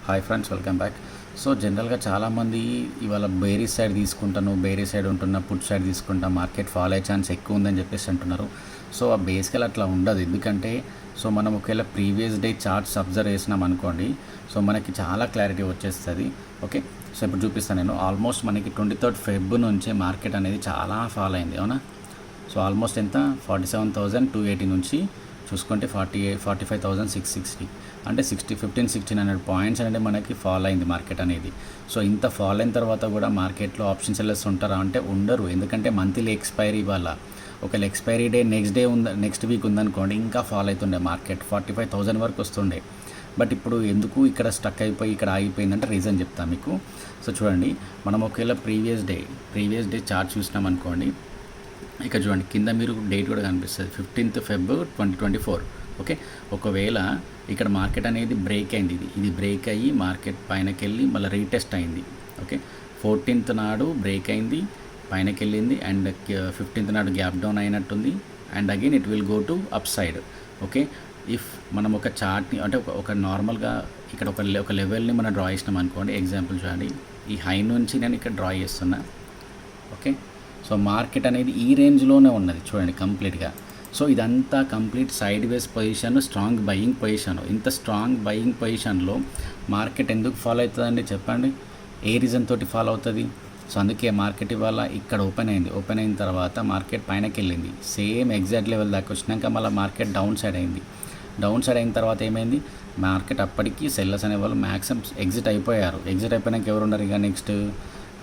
Hi friends, welcome back. So జనరల్గా చాలామంది ఇవాళ బేరీ సైడ్ తీసుకుంటాను, బేరీ సైడ్ ఉంటున్న పుట్ సైడ్ తీసుకుంటా, మార్కెట్ ఫాల్ అయ్యే ఛాన్స్ ఎక్కువ ఉందని చెప్పేసి అంటున్నారు. సో ఆ బేసికల్ అట్లా ఉండదు. ఎందుకంటే సో మనం ఒకవేళ ప్రీవియస్ డే చార్ట్స్ అబ్జర్వ్ చేసినాం అనుకోండి, సో మనకి చాలా క్లారిటీ వచ్చేస్తుంది. ఓకే, సో ఇప్పుడు చూపిస్తాను నేను. ఆల్మోస్ట్ మనకి 23rd Feb నుంచి మార్కెట్ అనేది చాలా ఫాల్ అయింది, అవునా? సో ఆల్మోస్ట్ ఎంత 47,280 నుంచి చూసుకుంటే 45,660, అంటే 1600 పాయింట్స్ అనేది మనకి ఫాల్ అయింది మార్కెట్ అనేది. సో ఇంత ఫాల్ అయిన తర్వాత కూడా మార్కెట్లో ఆప్షన్ సెల్లర్స్ ఉంటారా అంటే ఉండరు. ఎందుకంటే మంత్లీ ఎక్స్పైరీ వల్ల ఒకవేళ ఎక్స్పైరీ డే నెక్స్ట్ వీక్ ఉందనుకోండి, ఇంకా ఫాల్ అవుతుండే మార్కెట్ 45,000 వరకు వస్తుండే. బట్ ఇప్పుడు ఎందుకు ఇక్కడ స్టక్ అయిపోయి ఇక్కడ ఆగిపోయిందంటే రీజన్ చెప్తాను మీకు. సో చూడండి, మనం ఒకవేళ ప్రీవియస్ డే చార్ట్ చూసినాం అనుకోండి, ఇక్కడ చూడండి కింద మీరు డేట్ కూడా కనిపిస్తుంది, 15th Feb 2024. ఓకే, ఒకవేళ ఇక్కడ మార్కెట్ అనేది బ్రేక్ అయింది, ఇది బ్రేక్ అయ్యి మార్కెట్ పైనకి వెళ్ళి మళ్ళీ రీటెస్ట్ అయింది. ఓకే, 14th నాడు బ్రేక్ అయింది, పైనకి వెళ్ళింది, అండ్ 15th నాడు గ్యాప్ డౌన్ అయినట్టుంది, and again it will go to up side. Okay, if మనం ఒక చార్ట్ని అంటే ఒక నార్మల్గా ఇక్కడ ఒక లెవెల్ని మనం డ్రా చేసినాం అనుకోండి. ఎగ్జాంపుల్ చూడండి, ఈ హై నుంచి నేను ఇక్కడ డ్రా చేస్తున్నా. ఓకే, సో మార్కెట్ అనేది ఈ రేంజ్లోనే ఉన్నది చూడండి కంప్లీట్గా. సో ఇదంతా కంప్లీట్ సైడ్ వేస్ పొజిషన్, స్ట్రాంగ్ బయింగ్ పొజిషన్. ఇంత స్ట్రాంగ్ బయింగ్ పొజిషన్లో మార్కెట్ ఎందుకు ఫాలో అవుతుందండి చెప్పండి? ఏ రీజన్ తోటి ఫాలో అవుతుంది? సో అందుకే మార్కెట్ ఇవాళ ఇక్కడ ఓపెన్ అయిన తర్వాత మార్కెట్ పైనకి వెళ్ళింది, సేమ్ ఎగ్జాక్ట్ లెవెల్ దాకా వచ్చినాక మళ్ళీ మార్కెట్ డౌన్ సైడ్ అయిన తర్వాత ఏమైంది? మార్కెట్ అప్పటికి సెల్లర్స్ అనేవాళ్ళు మ్యాక్సిమం ఎగ్జిట్ అయిపోయినాక ఎవరు ఉన్నారు? ఇక నెక్స్ట్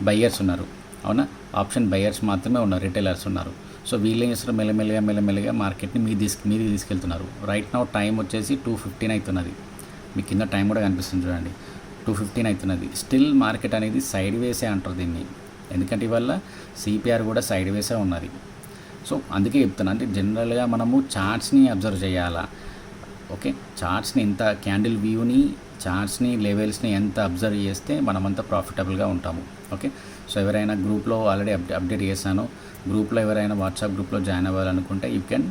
బయ్యర్స్ ఉన్నారు, అవునా? ఆప్షన్ బయ్యర్స్ మాత్రమే ఉన్నారు, రిటైలర్స్ ఉన్నారు. సో వీళ్ళు ఏం చేస్తారు? మెల్లమెల్లగా మార్కెట్ని మీదికి తీసుకెళ్తున్నారు. రైట్ నౌ టైం వచ్చేసి 2:15 అవుతున్నది. మీకు కింద టైం కూడా కనిపిస్తుంది చూడండి, 2:15 అవుతున్నది. స్టిల్ మార్కెట్ అనేది సైడ్ వేసే అంటారు దీన్ని, ఎందుకంటే ఇవల్ల సిపిఆర్ కూడా సైడ్ వేసే ఉన్నది. సో అందుకే చెప్తున్నా, అంటే జనరల్గా మనము చార్ట్స్ని అబ్జర్వ్ చేయాలా. ఓకే, చార్ట్స్ని ఎంత క్యాండిల్ వ్యూని, చార్ట్స్ని, లెవెల్స్ని ఎంత అబ్జర్వ్ చేస్తే మనమంతా ప్రాఫిటబుల్గా ఉంటాము. ఓకే, సో ఎవరైనా గ్రూప్లో ఆల్రెడీ అప్డేట్ చేశాను. గ్రూప్లో ఎవరైనా వాట్సాప్ గ్రూప్లో జాయిన్ అవ్వాలనుకుంటే యూ కెన్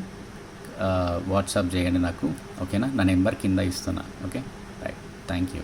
వాట్సాప్ చేయండి నాకు. ఓకేనా? నా నెంబర్ కింద ఇస్తున్నా. Okay, right, thank you.